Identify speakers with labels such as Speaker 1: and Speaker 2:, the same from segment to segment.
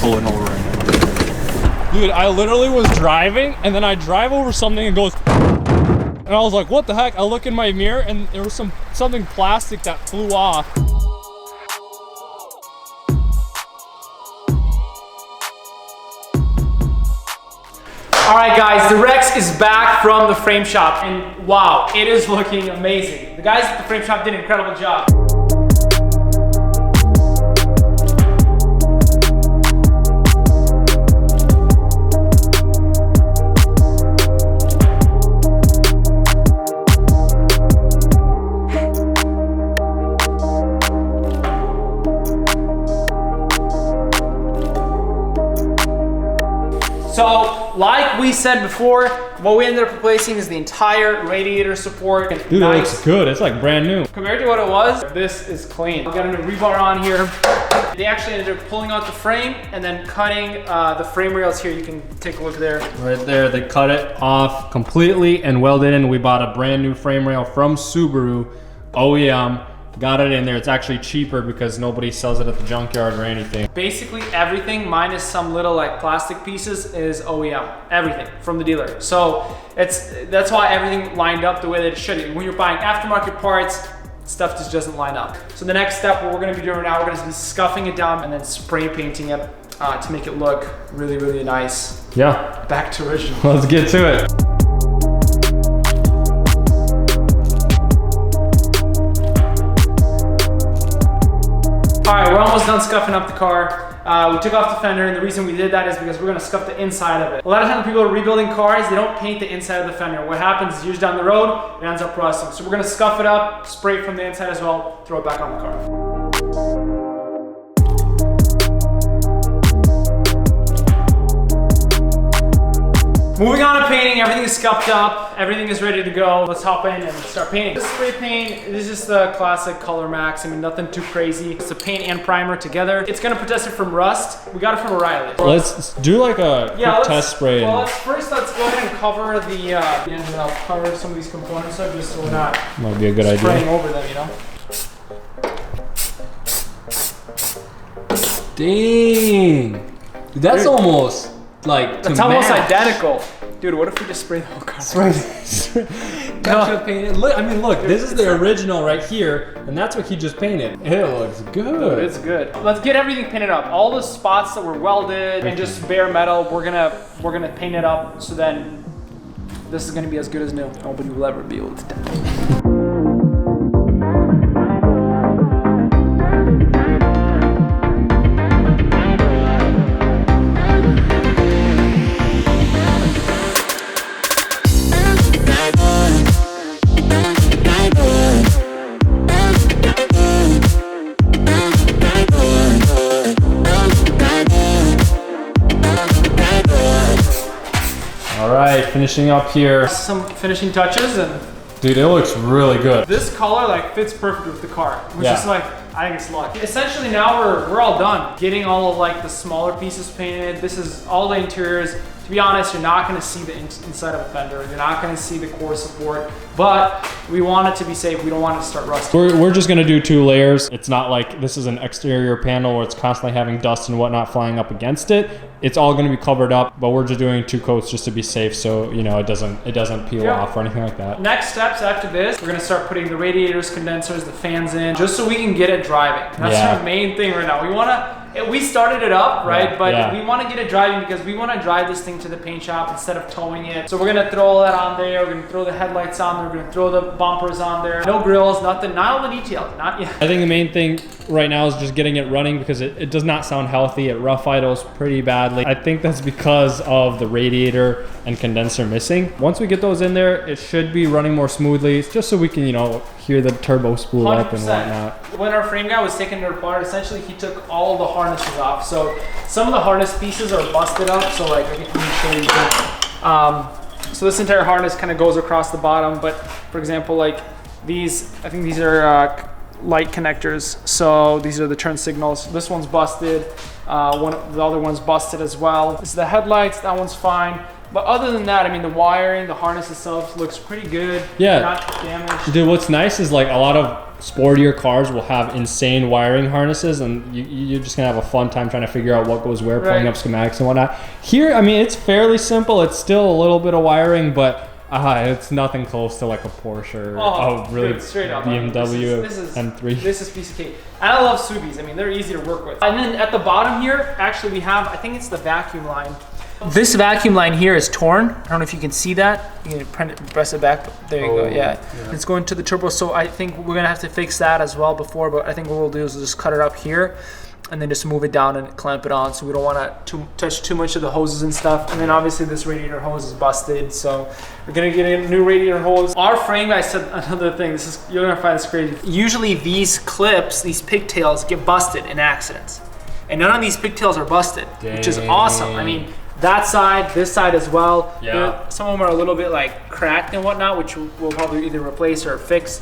Speaker 1: pulling over right now. Dude, I literally was driving, and then I drive over something and goes, and I was like, what the heck? I look in my mirror, and there was something plastic that flew off.
Speaker 2: All right, guys, the Rex is back from the frame shop, and wow, it is looking amazing. The guys at the frame shop did an incredible job. So, like we said before, what we ended up replacing is the entire radiator support.
Speaker 1: Dude, nice. It looks good. It's like brand new.
Speaker 2: Compared to what it was, this is clean. We got a new rebar on here. They actually ended up pulling out the frame and then cutting the frame rails here. You can take a look there.
Speaker 1: Right there, they cut it off completely and welded in. We bought a brand new frame rail from Subaru, OEM. Got it in there. It's actually cheaper because nobody sells it at the junkyard or anything.
Speaker 2: Basically everything minus some little like plastic pieces is OEM. Everything from the dealer. So that's why everything lined up the way that it should. When you're buying aftermarket parts, stuff just doesn't line up. So the next step, what we're gonna be doing now, we're gonna be scuffing it down and then spray painting it to make it look really, really nice.
Speaker 1: Yeah.
Speaker 2: Back to original.
Speaker 1: Let's get to it.
Speaker 2: All right, we're almost done scuffing up the car. We took off the fender, and the reason we did that is because we're gonna scuff the inside of it. A lot of times people are rebuilding cars, they don't paint the inside of the fender. What happens is years down the road, it ends up rusting. So we're gonna scuff it up, spray it from the inside as well, throw it back on the car. Moving on to painting, everything is scuffed up, everything is ready to go. Let's hop in and start painting. This spray paint, this is just the classic Color Max. I mean, nothing too crazy. It's a paint and primer together. It's gonna protect it from rust. We got it from O'Reilly.
Speaker 1: Let's do like a quick test spray.
Speaker 2: Well, let's go ahead and cover the and I'll cover some of these components up just so we're not
Speaker 1: might be a good
Speaker 2: spraying
Speaker 1: idea.
Speaker 2: over them, you know?
Speaker 1: Dang. That's almost like
Speaker 2: that's almost identical. Dude, what if we just spray the whole car?
Speaker 1: Look, I mean, look, this is the original right here, and that's what he just painted. It looks good.
Speaker 2: It's good. Let's get everything painted up. All the spots that were welded and just bare metal, we're gonna paint it up. So then this is gonna be as good as new. Nobody will ever be able to tell.
Speaker 1: Alright, finishing up here.
Speaker 2: Some finishing touches and
Speaker 1: dude, it looks really good.
Speaker 2: this color like fits perfect with the car, which is like, I think it's luck. Essentially now we're all done. Getting all of like the smaller pieces painted. This is all the interiors. To be honest, you're not gonna see the inside of a fender. You're not gonna see the core support, but we want it to be safe. We don't want it to start rusting.
Speaker 1: We're just gonna do 2 layers. It's not like this is an exterior panel where it's constantly having dust and whatnot flying up against it. It's all gonna be covered up, but we're just doing 2 coats just to be safe, so you know it doesn't peel off or anything like that.
Speaker 2: Next steps after this, we're gonna start putting the radiators, condensers, the fans in, just so we can get it driving. That's the main thing right now. We started it up, right? But we want to get it driving because we want to drive this thing to the paint shop instead of towing it. So we're going to throw all that on there. We're going to throw the headlights on there. We're going to throw the bumpers on there. No grills, nothing, not all the details, not yet.
Speaker 1: I think the main thing right now is just getting it running because it does not sound healthy. It rough idles pretty badly. I think that's because of the radiator and condenser missing. Once we get those in there, it should be running more smoothly just so we can, you know, hear the turbo spool
Speaker 2: 100%.
Speaker 1: up and whatnot.
Speaker 2: When our frame guy was taking it apart, essentially he took all the harnesses off. So some of the harness pieces are busted up. So like, I can show you. So this entire harness kind of goes across the bottom. But for example, like these, I think these are light connectors. So these are the turn signals. This one's busted. The other one's busted as well. This is the headlights. That one's fine. But other than that, I mean, the wiring, the harness itself looks pretty good.
Speaker 1: Yeah.
Speaker 2: Not damaged.
Speaker 1: Dude, what's nice is like a lot of sportier cars will have insane wiring harnesses, and you're just gonna have a fun time trying to figure out what goes where, pulling up schematics and whatnot. Here, I mean, it's fairly simple. It's still a little bit of wiring, but it's nothing close to like a Porsche or really
Speaker 2: straight up,
Speaker 1: BMW M3.
Speaker 2: This is piece of cake. And I love Subis. I mean, they're easy to work with. And then at the bottom here, actually we have, I think it's the vacuum line. This vacuum line here is torn. I don't know if you can see that. You can press it back. There you go. Yeah. It's going to the turbo. So I think we're gonna have to fix that as well before. But I think what we'll do is we'll just cut it up here, and then just move it down and clamp it on. So we don't want to touch too much of the hoses and stuff. And then obviously this radiator hose is busted. So we're gonna get a new radiator hose. Our frame, I said another thing. You're gonna find this crazy. Usually these clips, these pigtails, get busted in accidents, and none of these pigtails are busted, which is awesome. I mean. That side, this side as well. Yeah. Some of them are a little bit like cracked and whatnot, which we'll probably either replace or fix.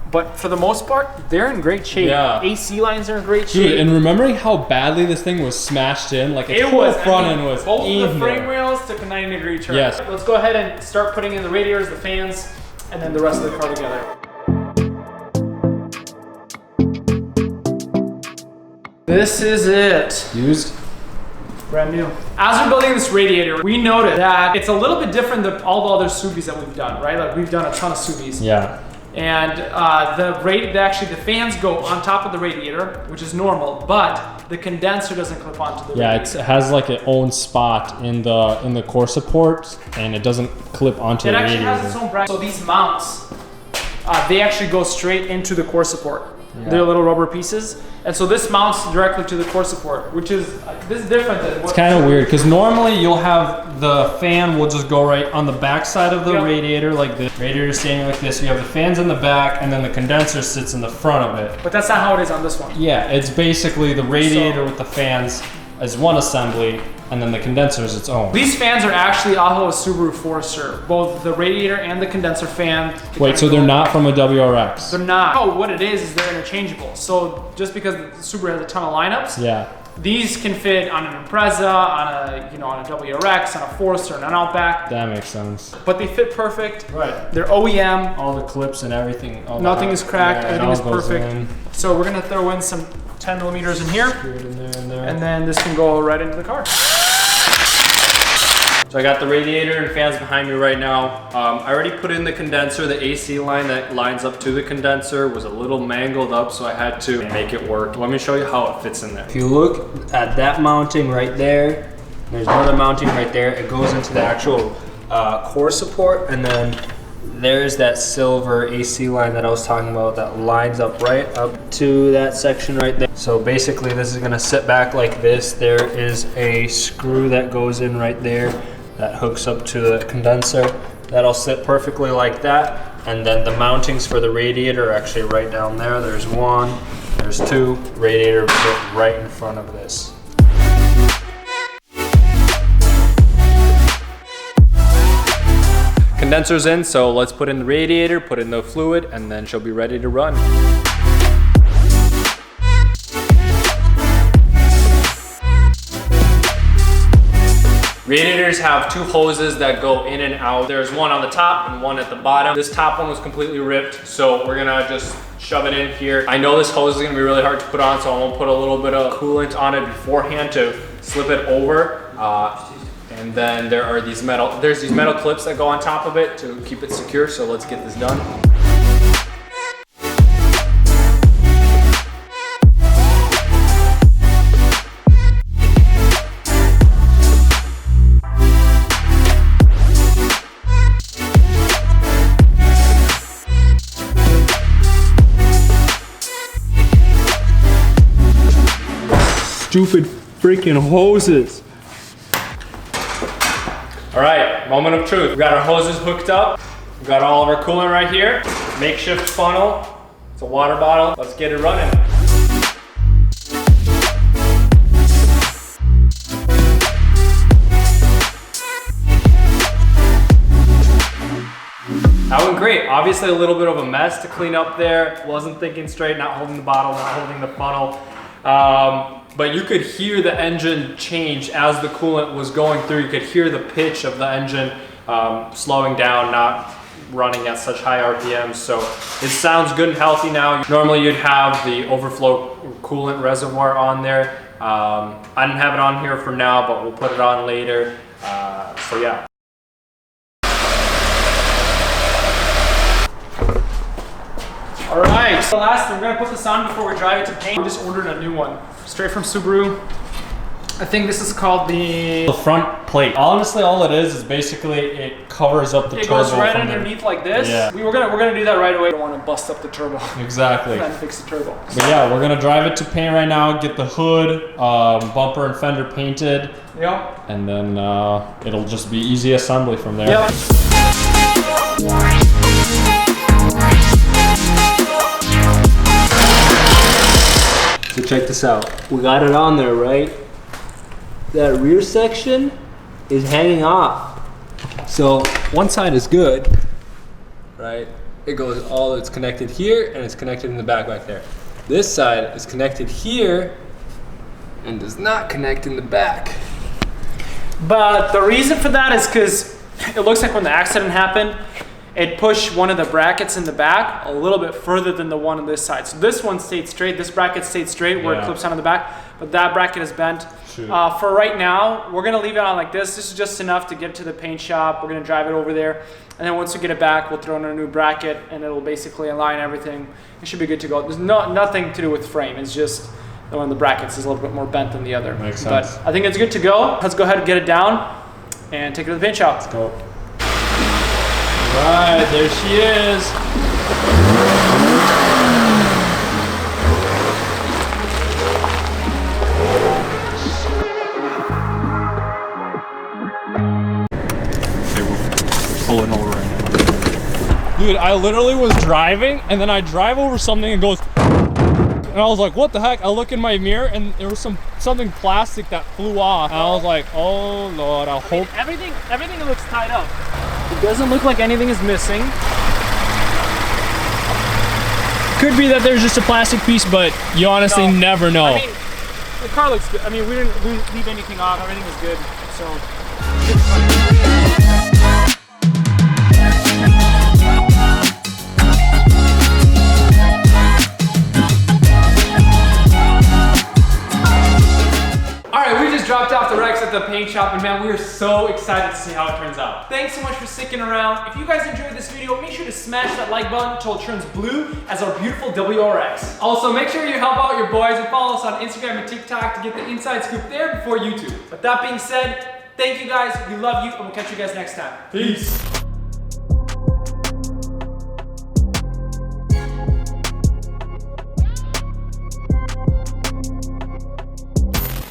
Speaker 2: But for the most part, they're in great shape. Yeah. AC lines are in great shape.
Speaker 1: Dude, and remembering how badly this thing was smashed in, like its whole front end was
Speaker 2: both the frame rails took a 90-degree turn.
Speaker 1: Yes.
Speaker 2: Let's go ahead and start putting in the radiators, the fans, and then the rest of the car together. This is it.
Speaker 1: Used?
Speaker 2: Brand new. As we're building this radiator, we noted that it's a little bit different than all the other Subis that we've done, right? Like we've done a ton of Subis.
Speaker 1: Yeah.
Speaker 2: And the fans go on top of the radiator, which is normal, but the condenser doesn't clip onto the radiator.
Speaker 1: It has like its own spot in the core support, and it doesn't clip onto the radiator. It actually has its
Speaker 2: own bracket. So these mounts, they actually go straight into the core support. Yeah. They're little rubber pieces, and so this mounts directly to the core support, which is this is different than what.
Speaker 1: It's kind of weird because normally you'll have the fan will just go right on the back side of the radiator, like the radiator is standing like this. You have the fans in the back, and then the condenser sits in the front of it.
Speaker 2: But that's not how it is on this one.
Speaker 1: Yeah, it's basically the radiator with the fans as one assembly, and then the condenser is its own.
Speaker 2: These fans are actually off of a Subaru Forester, both the radiator and the condenser fan.
Speaker 1: Wait, so they're not from a WRX?
Speaker 2: They're not. Oh, what it is they're interchangeable. So just because the Subaru has a ton of lineups, these can fit on an Impreza, on a WRX, on a Forester, and an Outback.
Speaker 1: That makes sense.
Speaker 2: But they fit perfect.
Speaker 1: Right.
Speaker 2: They're OEM.
Speaker 1: All the clips and everything.
Speaker 2: Nothing is cracked. Everything is perfect. So we're gonna throw in some 10 millimeters in here, and then this can go right into the car.
Speaker 1: So I got the radiator and fans behind me right now. I already put in the condenser. The AC line that lines up to the condenser was a little mangled up, so I had to make it work. Let me show you how it fits in there. If you look at that mounting right there, there's another mounting right there. It goes into the actual core support, and then there's that silver AC line that I was talking about that lines up right up to that section right there. So basically this is gonna sit back like this. There is a screw that goes in right there that hooks up to the condenser. That'll sit perfectly like that. And then the mountings for the radiator are actually right down there. There's one, there's two. Radiator fit right in front of this. Condenser's in, so let's put in the radiator, put in the fluid, and then she'll be ready to run. Radiators have two hoses that go in and out. There's one on the top and one at the bottom. This top one was completely ripped, so we're gonna just shove it in here. I know this hose is gonna be really hard to put on, so I'm gonna put a little bit of coolant on it beforehand to slip it over. And then there's these metal clips that go on top of it to keep it secure, so let's get this done. Stupid freaking hoses. All right, moment of truth. We got our hoses hooked up. We got all of our coolant right here. Makeshift funnel. It's a water bottle. Let's get it running. That went great. Obviously a little bit of a mess to clean up there. Wasn't thinking straight, not holding the bottle, not holding the funnel. But you could hear the engine change as the coolant was going through. You could hear the pitch of the engine slowing down, not running at such high RPMs. So it sounds good and healthy now. Normally you'd have the overflow coolant reservoir on there. I didn't have it on here for now, but we'll put it on later. So yeah.
Speaker 2: All right, so last, we're gonna put this on before we drive it to paint. We just ordered a new one, straight from Subaru. I think this is called the
Speaker 1: front plate. Honestly, all it is basically it covers up the turbo. It
Speaker 2: goes right underneath like this. Yeah. We're gonna do that right away. We don't want to bust up the turbo.
Speaker 1: Exactly.
Speaker 2: And fix the turbo.
Speaker 1: But yeah, we're gonna drive it to paint right now. Get the hood, bumper, and fender painted.
Speaker 2: Yep.
Speaker 1: And then it'll just be easy assembly from there.
Speaker 2: Yep.
Speaker 3: So check this out. We got it on there, right? That rear section is hanging off. So one side is good, right? It goes it's connected here and it's connected in the back there. This side is connected here and does not connect in the back.
Speaker 2: But the reason for that is because it looks like when the accident happened, it pushed one of the brackets in the back a little bit further than the one on this side. So this one stayed straight, this bracket stayed straight where it clips onto the back, but that bracket is bent. For right now, we're gonna leave it on like this. This is just enough to get it to the paint shop. We're gonna drive it over there. And then once we get it back, we'll throw in a new bracket and it'll basically align everything. It should be good to go. There's nothing to do with frame. It's just the one of the brackets is a little bit more bent than the other.
Speaker 1: Makes sense.
Speaker 2: But I think it's good to go. Let's go ahead and get it down and take it to the paint shop.
Speaker 1: Let's go. Right, there she is. Okay, we're pulling over right now. Dude, I literally was driving and then I drive over something and goes, and I was like, what the heck? I look in my mirror and there was something plastic that flew off. And I was like, oh Lord, I hope.
Speaker 2: Everything looks tied up. It doesn't look like anything is missing. Could be that there's just a plastic piece, but you honestly never know. I mean, the car looks good. I mean, we didn't leave anything off. Everything was good. So. Dropped off the Rex at the paint shop, and man, we are so excited to see how it turns out. Thanks so much for sticking around. If you guys enjoyed this video, make sure to smash that like button until it turns blue as our beautiful WRX. Also, make sure you help out your boys and follow us on Instagram and TikTok to get the inside scoop there before YouTube. But that being said, thank you guys, we love you, and we'll catch you guys next time. Peace.